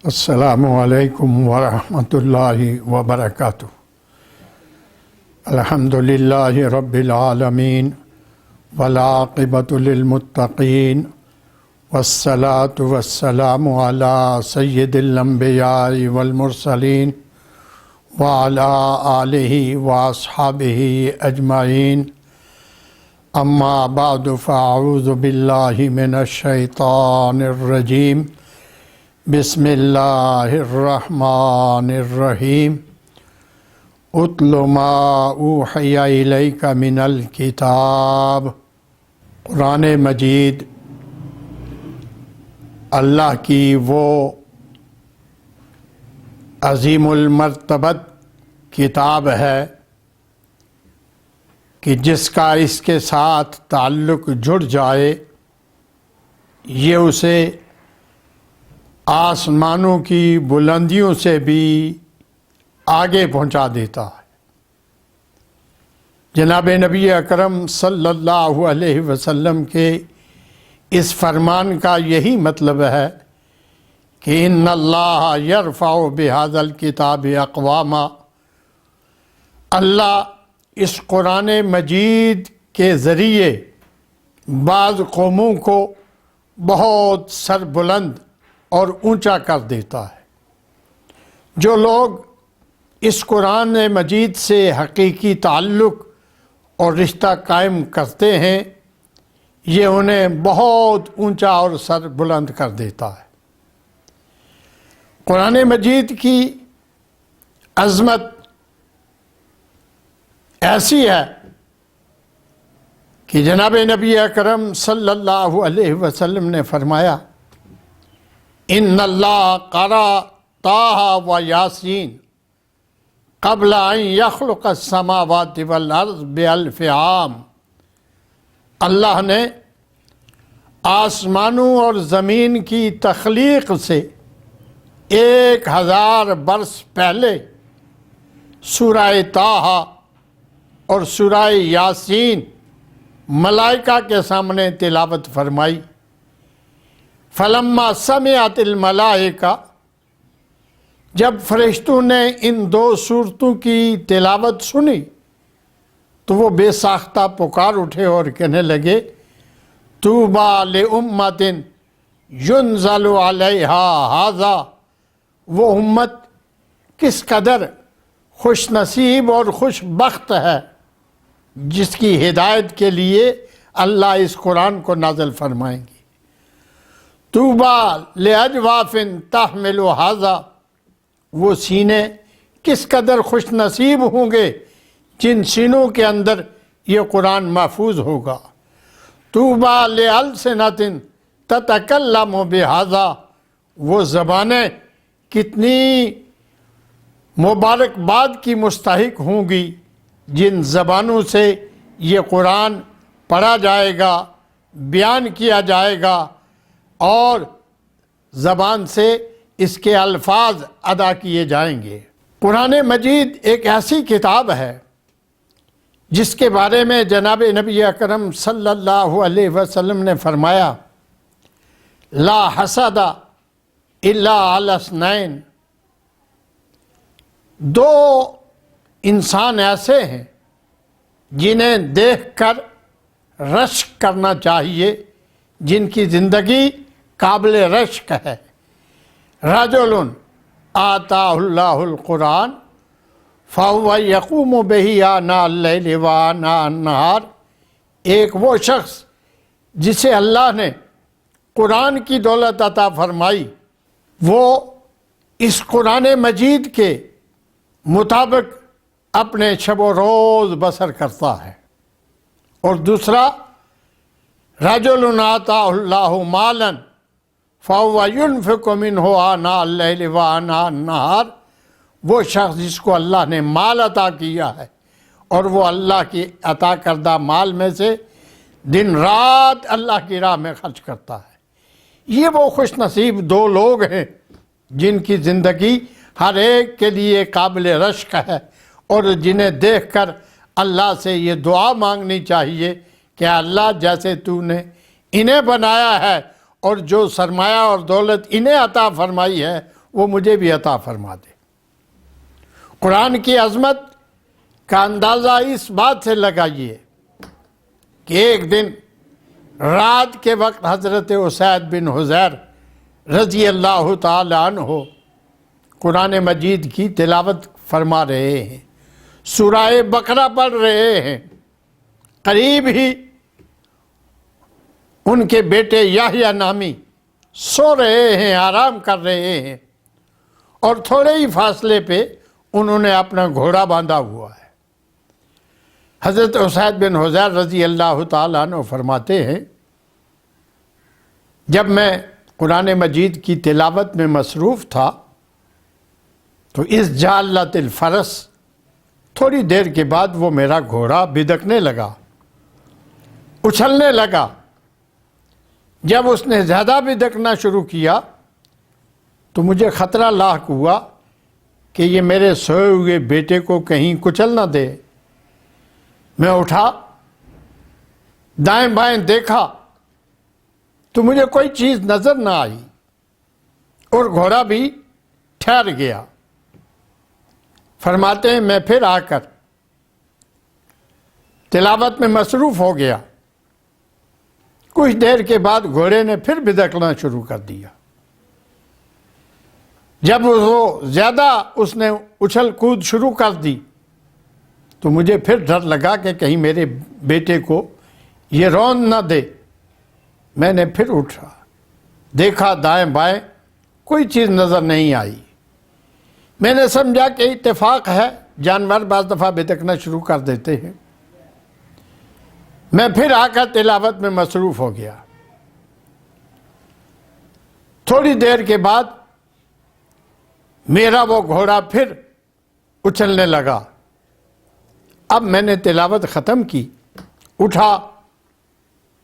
السلام علیکم ورحمۃ اللہ وبرکاتہ۔ الحمد للہ رب العالمین والعاقبۃ للمتقین والصلاة والسلام علی سید الانبیاء والمرسلین وعلی آلہ واصحابہ اجمعین، اما بعد فاعوذ باللہ من الشیطان الرجیم، بسم اللہ الرحمن الرحیم۔ اتل ما اوحی الیک من الکتاب۔ قرآن مجید اللہ کی وہ عظیم المرتبت کتاب ہے کہ جس کا اس کے ساتھ تعلق جڑ جائے یہ اسے آسمانوں کی بلندیوں سے بھی آگے پہنچا دیتا ہے۔ جناب نبی اکرم صلی اللہ علیہ وسلم کے اس فرمان کا یہی مطلب ہے کہ ان اللہ یرفع بہذا الکتاب اقواما، اللہ اس قرآن مجید کے ذریعے بعض قوموں کو بہت سربلند اور اونچا کر دیتا ہے۔ جو لوگ اس قرآن مجید سے حقیقی تعلق اور رشتہ قائم کرتے ہیں یہ انہیں بہت اونچا اور سر بلند کر دیتا ہے۔ قرآن مجید کی عظمت ایسی ہے کہ جناب نبی اکرم صلی اللہ علیہ وسلم نے فرمایا، ان اللہ قرأ طٰہٰ و یاسین قبل ان یخلق السماوات والارض بألف عام۔ اللہ نے آسمانوں اور زمین کی تخلیق سے 1000 برس پہلے سورہ طٰہٰ اور سورہ یاسین ملائکہ کے سامنے تلاوت فرمائی۔ فلما سمعت الملائکہ، جب فرشتوں نے ان 2 سورتوں کی تلاوت سنی تو وہ بے ساختہ پکار اٹھے اور کہنے لگے، طوبیٰ لأمۃ ینزل علیہا ھذا۔ وہ امت کس قدر خوش نصیب اور خوش بخت ہے جس کی ہدایت کے لیے اللہ اس قرآن کو نازل فرمائیں گے۔ طوبیٰ لأجواف تحمل ھذا، وہ سینے کس قدر خوش نصیب ہوں گے جن سینوں کے اندر یہ قرآن محفوظ ہوگا۔ طوبیٰ لألسنۃ تتکلم بھذا، وہ زبانیں کتنی مبارکباد کی مستحق ہوں گی جن زبانوں سے یہ قرآن پڑھا جائے گا، بیان کیا جائے گا اور زبان سے اس کے الفاظ ادا کیے جائیں گے۔ قرآن مجید ایک ایسی کتاب ہے جس کے بارے میں جناب نبی اکرم صلی اللہ علیہ وسلم نے فرمایا، لا حسد الا علی اثنین۔ 2 انسان ایسے ہیں جنہیں دیکھ کر رشک کرنا چاہیے، جن کی زندگی قابل رشک ہے۔ رجل آتاہ اللہ القرآن فہو یقوم بہ آناء اللیل و آناء النہار، ایک وہ شخص جسے اللہ نے قرآن کی دولت عطا فرمائی وہ اس قرآن مجید کے مطابق اپنے شب و روز بسر کرتا ہے۔ اور دوسرا، رجل آتاہ اللہ مالا فَهُوَ يُنْفِقُ مِنْهُ آنَاءَ اللَّيْلِ وَآنَاءَ النَّهَارِ، وہ شخص جس کو اللہ نے مال عطا کیا ہے اور وہ اللہ کی عطا کردہ مال میں سے دن رات اللہ کی راہ میں خرچ کرتا ہے۔ یہ وہ خوش نصیب 2 لوگ ہیں جن کی زندگی ہر ایک کے لیے قابل رشک ہے اور جنہیں دیکھ کر اللہ سے یہ دعا مانگنی چاہیے کہ اللہ جیسے تو نے انہیں بنایا ہے اور جو سرمایہ اور دولت انہیں عطا فرمائی ہے وہ مجھے بھی عطا فرما دے۔ قرآن کی عظمت کا اندازہ اس بات سے لگائیے کہ ایک دن رات کے وقت حضرت اسید بن حضیر رضی اللہ تعالی عنہ قرآن مجید کی تلاوت فرما رہے ہیں، سورہ بقرہ پڑھ رہے ہیں۔ قریب ہی ان کے بیٹے یحییٰ نامی سو رہے ہیں، آرام کر رہے ہیں، اور تھوڑے ہی فاصلے پہ انہوں نے اپنا گھوڑا باندھا ہوا ہے۔ حضرت اسید بن حضیر رضی اللہ تعالیٰ عنہ فرماتے ہیں، جب میں قرآن مجید کی تلاوت میں مصروف تھا تو اس جالت الفرس، تھوڑی دیر کے بعد وہ میرا گھوڑا بدکنے لگا، اچھلنے لگا۔ جب اس نے زیادہ بدکنا شروع کیا تو مجھے خطرہ لاحق ہوا کہ یہ میرے سوئے ہوئے بیٹے کو کہیں کچل نہ دے۔ میں اٹھا، دائیں بائیں دیکھا تو مجھے کوئی چیز نظر نہ آئی اور گھوڑا بھی ٹھہر گیا۔ فرماتے ہیں میں پھر آ کر تلاوت میں مصروف ہو گیا۔ کچھ دیر کے بعد گھوڑے نے پھر بدکنا شروع کر دیا۔ جب وہ زیادہ اس نے اچھل کود شروع کر دی تو مجھے پھر ڈر لگا کہ کہیں میرے بیٹے کو یہ رون نہ دے۔ میں نے پھر اٹھا، دیکھا دائیں بائیں، کوئی چیز نظر نہیں آئی۔ میں نے سمجھا کہ اتفاق ہے، جانور بعض دفعہ بدکنا شروع کر دیتے ہیں۔ میں پھر آ کر تلاوت میں مصروف ہو گیا۔ تھوڑی دیر کے بعد میرا وہ گھوڑا پھر اچھلنے لگا۔ اب میں نے تلاوت ختم کی، اٹھا،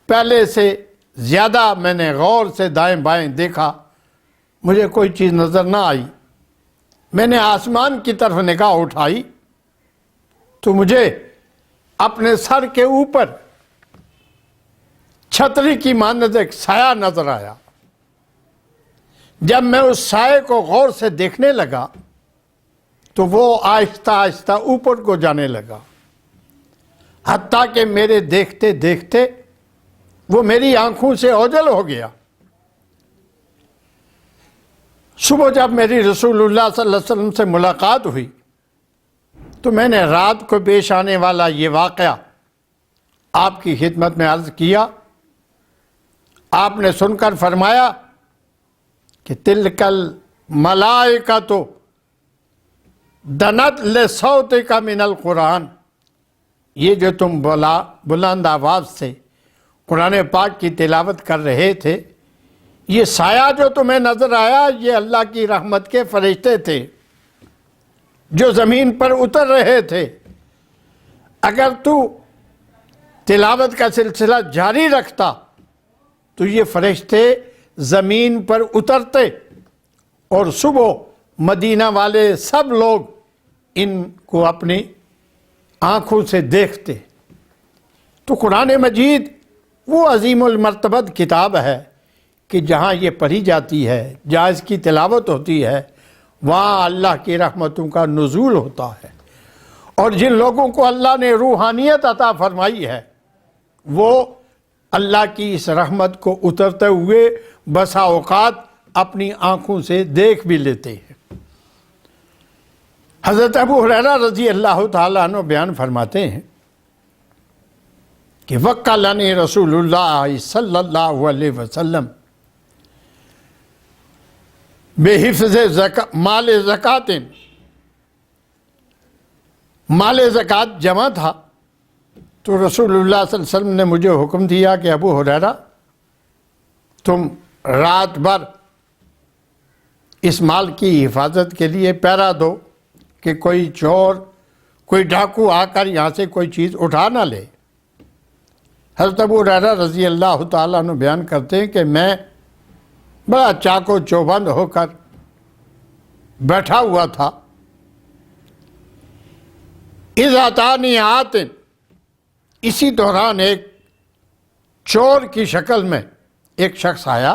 پہلے سے زیادہ میں نے غور سے دائیں بائیں دیکھا، مجھے کوئی چیز نظر نہ آئی۔ میں نے آسمان کی طرف نگاہ اٹھائی تو مجھے اپنے سر کے اوپر چھتری کی مانند ایک سایہ نظر آیا۔ جب میں اس سائے کو غور سے دیکھنے لگا تو وہ آہستہ آہستہ اوپر کو جانے لگا، حتیٰ کہ میرے دیکھتے دیکھتے وہ میری آنکھوں سے اوجھل ہو گیا۔ صبح جب میری رسول اللہ صلی اللہ علیہ وسلم سے ملاقات ہوئی تو میں نے رات کو پیش آنے والا یہ واقعہ آپ کی خدمت میں عرض کیا۔ آپ نے سن کر فرمایا کہ تلک الملائکۃ دنت لصوتک من القرآن، یہ جو تم بلند آواز سے قرآن پاک کی تلاوت کر رہے تھے، یہ سایہ جو تمہیں نظر آیا یہ اللہ کی رحمت کے فرشتے تھے جو زمین پر اتر رہے تھے۔ اگر تو تلاوت کا سلسلہ جاری رکھتا تو یہ فرشتے زمین پر اترتے اور صبح مدینہ والے سب لوگ ان کو اپنی آنکھوں سے دیکھتے۔ تو قرآن مجید وہ عظیم المرتبت کتاب ہے کہ جہاں یہ پڑھی جاتی ہے، جہاں اس کی تلاوت ہوتی ہے، وہاں اللہ کی رحمتوں کا نزول ہوتا ہے، اور جن لوگوں کو اللہ نے روحانیت عطا فرمائی ہے وہ اللہ کی اس رحمت کو اترتے ہوئے بسا اوقات اپنی آنکھوں سے دیکھ بھی لیتے ہیں۔ حضرت ابو ہریرہ رضی اللہ تعالیٰ عنہ بیان فرماتے ہیں کہ وکلنی رسول اللہ صلی اللہ علیہ وسلم بحفظ مال زکات، مال زکات جمع تھا تو رسول اللہ صلی اللہ علیہ وسلم نے مجھے حکم دیا کہ ابو ہریرہ تم رات بھر اس مال کی حفاظت کے لیے پہرا دو کہ کوئی چور، کوئی ڈاکو آ کر یہاں سے کوئی چیز اٹھا نہ لے۔ حضرت ابو ہریرہ رضی اللہ تعالیٰ عنہ بیان کرتے ہیں کہ میں بڑا چاقو چوبند ہو کر بیٹھا ہوا تھا۔ اذ اتانی آت، اسی دوران ایک چور کی شکل میں ایک شخص آیا۔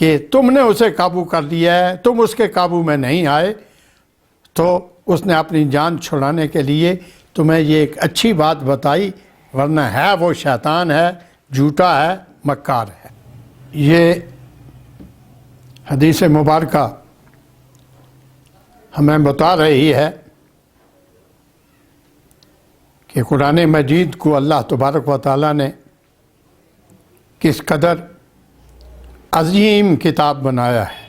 کہ تم نے اسے قابو کر لیا ہے، تم اس کے قابو میں نہیں آئے، تو اس نے اپنی جان چھڑانے کے لیے تمہیں یہ ایک اچھی بات بتائی، ورنہ ہے وہ شیطان ہے، جھوٹا ہے، مکار ہے۔ یہ حدیث مبارکہ ہمیں بتا رہی ہے کہ قرآن مجید کو اللہ تبارک و تعالیٰ نے کس قدر عظیم کتاب بنایا ہے،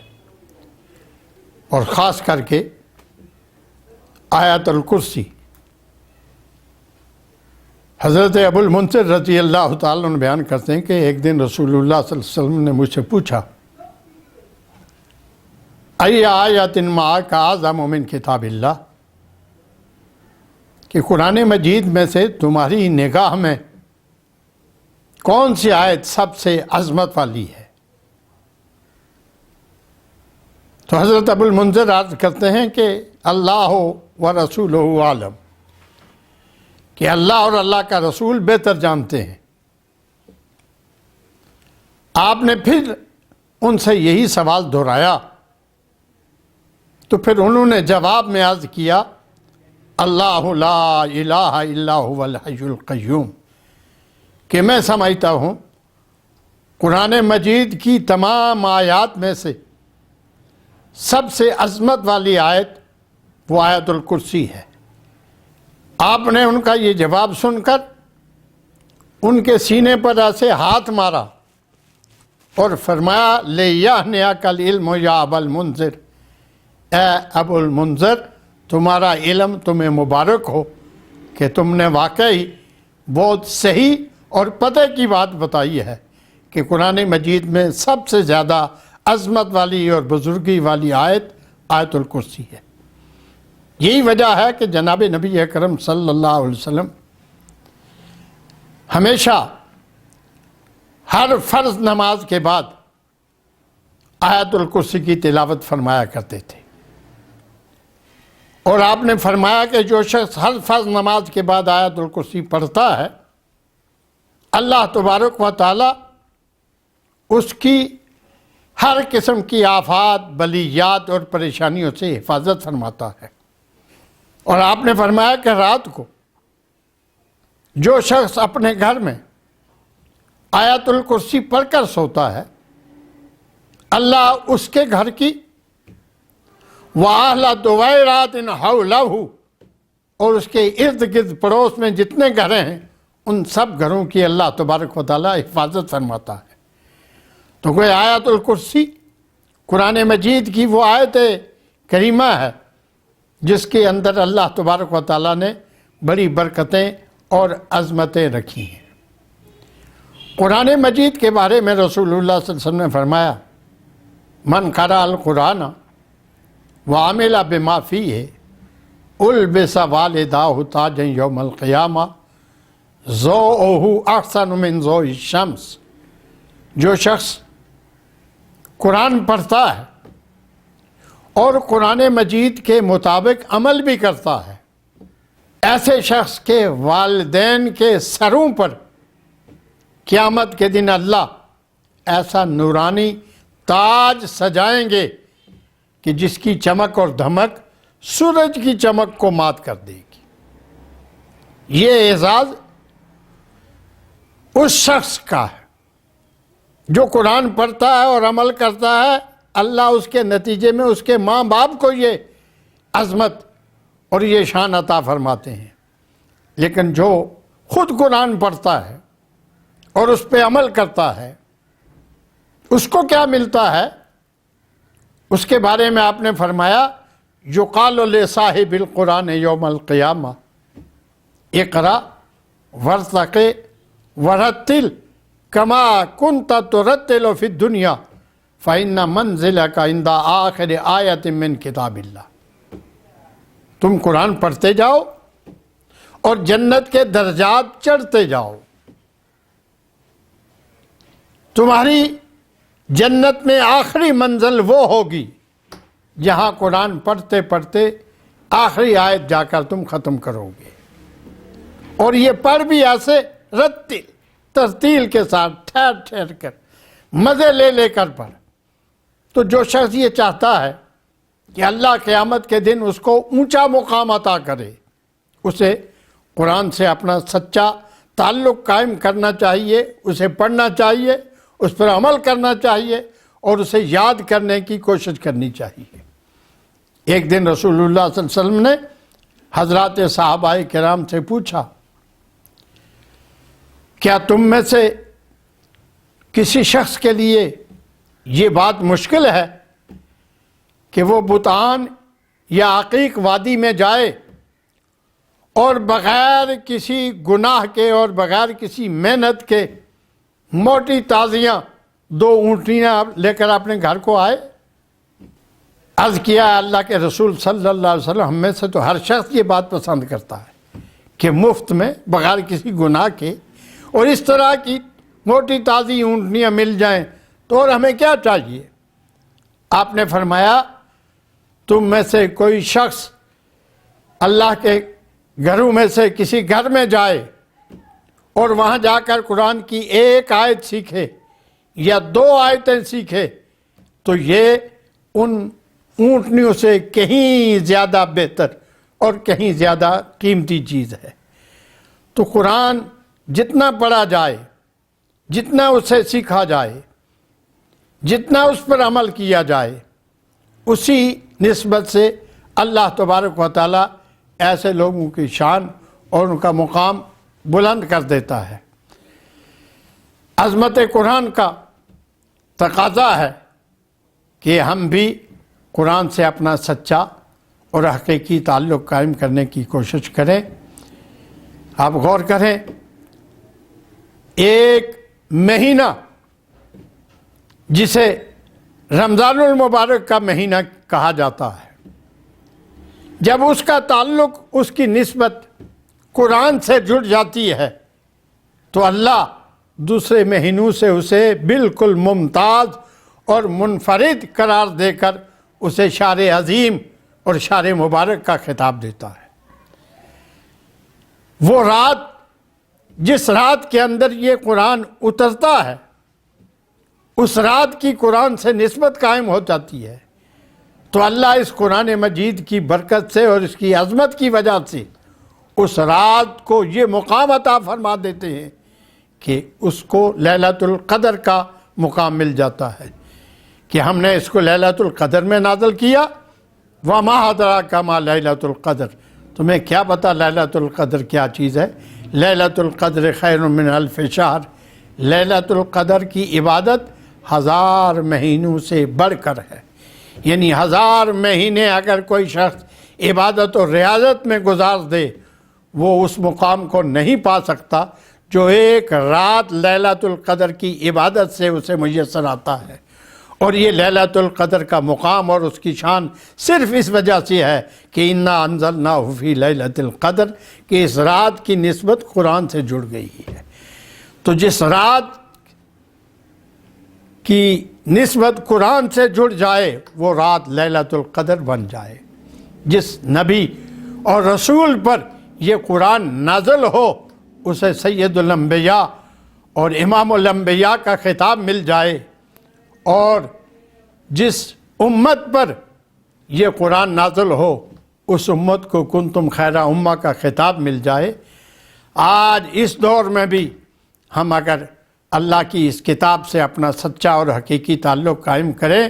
اور خاص کر کے آیت الکرسی۔ حضرت ابو المنذر رضی اللہ تعالیٰ عنہ بیان کرتے ہیں کہ ایک دن رسول اللہ صلی اللہ علیہ وسلم نے مجھ سے پوچھا، ای آیت معک اعظم من کتاب اللہ، کہ قرآن مجید میں سے تمہاری نگاہ میں کون سی آیت سب سے عظمت والی ہے؟ تو حضرت ابو المنذر عرض کرتے ہیں کہ اللہ و رسولہ عالم، کہ اللہ اور اللہ کا رسول بہتر جانتے ہیں۔ آپ نے پھر ان سے یہی سوال دہرایا، تو پھر انہوں نے جواب میں عرض کیا، اللہ لا الہ الا هو الحی القیوم، کہ میں سمجھتا ہوں قرآن مجید کی تمام آیات میں سے سب سے عظمت والی آیت وہ آیت الکرسی ہے۔ آپ نے ان کا یہ جواب سن کر ان کے سینے پر ایسے ہاتھ مارا اور فرمایا، لِیَحْنِیَکَ الْعِلْمُ یا ابا المنذر، اے ابو المنذر تمہارا علم تمہیں مبارک ہو کہ تم نے واقعی بہت صحیح اور پتہ کی بات بتائی ہے کہ قرآن مجید میں سب سے زیادہ عظمت والی اور بزرگی والی آیت آیت الکرسی ہے۔ یہی وجہ ہے کہ جناب نبی اکرم صلی اللہ علیہ وسلم ہمیشہ ہر فرض نماز کے بعد آیت الکرسی کی تلاوت فرمایا کرتے تھے، اور آپ نے فرمایا کہ جو شخص ہر فرض نماز کے بعد آیت الکرسی پڑھتا ہے، اللہ تبارک و تعالی اس کی ہر قسم کی آفات، بلیات اور پریشانیوں سے حفاظت فرماتا ہے۔ اور آپ نے فرمایا کہ رات کو جو شخص اپنے گھر میں آیت الکرسی پڑھ کر سوتا ہے، اللہ اس کے گھر کی وَأَهْلَ دُوَيْرَاتٍ حَوْلَهُ، اور اس کے ارد گرد پڑوس میں جتنے گھر ہیں ان سب گھروں کی اللہ تبارک و تعالی حفاظت فرماتا ہے۔ تو کوئی آیت الکرسی قرآن مجید کی وہ آیت کریمہ ہے جس کے اندر اللہ تبارک و تعالیٰ نے بڑی برکتیں اور عظمتیں رکھی ہیں۔ قرآن مجید کے بارے میں رسول اللہ صلی اللہ علیہ وسلم نے فرمایا، من قرأ القرآن وعمل بما فیہ البس والداہ تاجا یوم القیامہ ضوءہ احسن من ضوء الشمس۔ جو شخص قرآن پڑھتا ہے اور قرآن مجید کے مطابق عمل بھی کرتا ہے، ایسے شخص کے والدین کے سروں پر قیامت کے دن اللہ ایسا نورانی تاج سجائیں گے کہ جس کی چمک اور دھمک سورج کی چمک کو مات کر دے گی۔ یہ اعزاز اس شخص کا ہے جو قرآن پڑھتا ہے اور عمل کرتا ہے، اللہ اس کے نتیجے میں اس کے ماں باپ کو یہ عظمت اور یہ شان عطا فرماتے ہیں۔ لیکن جو خود قرآن پڑھتا ہے اور اس پہ عمل کرتا ہے، اس کو کیا ملتا ہے؟ اس کے بارے میں آپ نے فرمایا، یقال لصاحب القرآن یوم القیامہ اقرأ وارتق ورتل کما کنت ترتل فی الدنیا فإن منزلک عند آخر آیت من کتاب اللہ۔ تم قرآن پڑھتے جاؤ اور جنت کے درجات چڑھتے جاؤ، تمہاری جنت میں آخری منزل وہ ہوگی جہاں قرآن پڑھتے پڑھتے آخری آیت جا کر تم ختم کرو گے، اور یہ پڑھ بھی ایسے رتل ترتیل کے ساتھ ٹھہر ٹھہر کر مزے لے لے کر پڑھ، تو جو شخص یہ چاہتا ہے کہ اللہ قیامت کے دن اس کو اونچا مقام عطا کرے، اسے قرآن سے اپنا سچا تعلق قائم کرنا چاہیے، اسے پڑھنا چاہیے، اس پر عمل کرنا چاہیے اور اسے یاد کرنے کی کوشش کرنی چاہیے۔ ایک دن رسول اللہ صلی اللہ علیہ وسلم نے حضرات صحابہ کرام سے پوچھا، کیا تم میں سے کسی شخص کے لیے یہ بات مشکل ہے کہ وہ بتان یا عقیق وادی میں جائے اور بغیر کسی گناہ کے اور بغیر کسی محنت کے موٹی تازیاں 2 اونٹنیاں لے کر اپنے گھر کو آئے؟ عرض کیا، اللہ کے رسول صلی اللہ علیہ وسلم، ہم میں سے تو ہر شخص یہ بات پسند کرتا ہے کہ مفت میں بغیر کسی گناہ کے اور اس طرح کی موٹی تازی اونٹنیاں مل جائیں تو اور ہمیں کیا چاہیے؟ آپ نے فرمایا، تم میں سے کوئی شخص اللہ کے گھروں میں سے کسی گھر میں جائے اور وہاں جا کر قرآن کی 1 آیت سیکھے یا 2 آیتیں سیکھے تو یہ ان اونٹنیوں سے کہیں زیادہ بہتر اور کہیں زیادہ قیمتی چیز ہے۔ تو قرآن جتنا پڑھا جائے، جتنا اسے سیکھا جائے، جتنا اس پر عمل کیا جائے، اسی نسبت سے اللہ تبارک و تعالیٰ ایسے لوگوں کی شان اور ان کا مقام بلند کر دیتا ہے۔ عظمت قرآن کا تقاضا ہے کہ ہم بھی قرآن سے اپنا سچا اور حقیقی تعلق قائم کرنے کی کوشش کریں۔ آپ غور کریں، 1 مہینہ جسے رمضان المبارک کا مہینہ کہا جاتا ہے، جب اس کا تعلق، اس کی نسبت قرآن سے جڑ جاتی ہے تو اللہ دوسرے مہینوں سے اسے بالکل ممتاز اور منفرد قرار دے کر اسے شہر عظیم اور شہر مبارک کا خطاب دیتا ہے۔ وہ رات، جس رات کے اندر یہ قرآن اترتا ہے، اس رات کی قرآن سے نسبت قائم ہو جاتی ہے تو اللہ اس قرآن مجید کی برکت سے اور اس کی عظمت کی وجہ سے اس رات کو یہ مقام عطا فرما دیتے ہیں کہ اس کو لیلۃ القدر کا مقام مل جاتا ہے کہ ہم نے اس کو لیلۃ القدر میں نازل کیا۔ وَمَا أَدْرَاكَ مَا لیلۃ القدر، تمہیں کیا پتہ لیلۃ القدر کیا چیز ہے؟ لیلۃ القدر خیر من الف شہر، لیلۃ القدر کی عبادت 1000 مہینوں سے بڑھ کر ہے۔ یعنی 1000 مہینے اگر کوئی شخص عبادت اور ریاضت میں گزار دے، وہ اس مقام کو نہیں پا سکتا جو ایک رات لیلۃ القدر کی عبادت سے اسے میسر آتا ہے۔ اور یہ لیلۃ القدر کا مقام اور اس کی شان صرف اس وجہ سے ہے کہ اِنَّا أَنزَلْنَاهُ فِي لَيْلَةِ الْقَدْر، کہ اس رات کی نسبت قرآن سے جڑ گئی ہے۔ تو جس رات کی نسبت قرآن سے جڑ جائے وہ رات لیلۃ القدر بن جائے۔ جس نبی اور رسول پر یہ قرآن نازل ہو اسے سید الانبیاء اور امام الانبیاء کا خطاب مل جائے، اور جس امت پر یہ قرآن نازل ہو اس امت کو کنتم خیر امہ کا خطاب مل جائے۔ آج اس دور میں بھی ہم اگر اللہ کی اس کتاب سے اپنا سچا اور حقیقی تعلق قائم کریں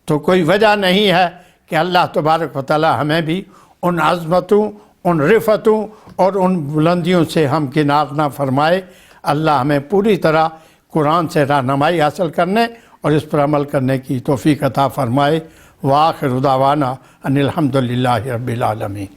تو کوئی وجہ نہیں ہے کہ اللہ تبارک و تعالی ہمیں بھی ان عظمتوں، ان رفتوں اور ان بلندیوں سے ہم کنار نہ فرمائے۔ اللہ ہمیں پوری طرح قرآن سے رہنمائی حاصل کرنے اور اس پر عمل کرنے کی توفیق عطا فرمائے۔ وآخر دعوانا ان الحمد للہ رب العالمین۔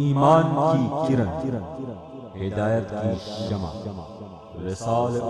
ایمان کی کرن، ہدایت کی شمع، رسالت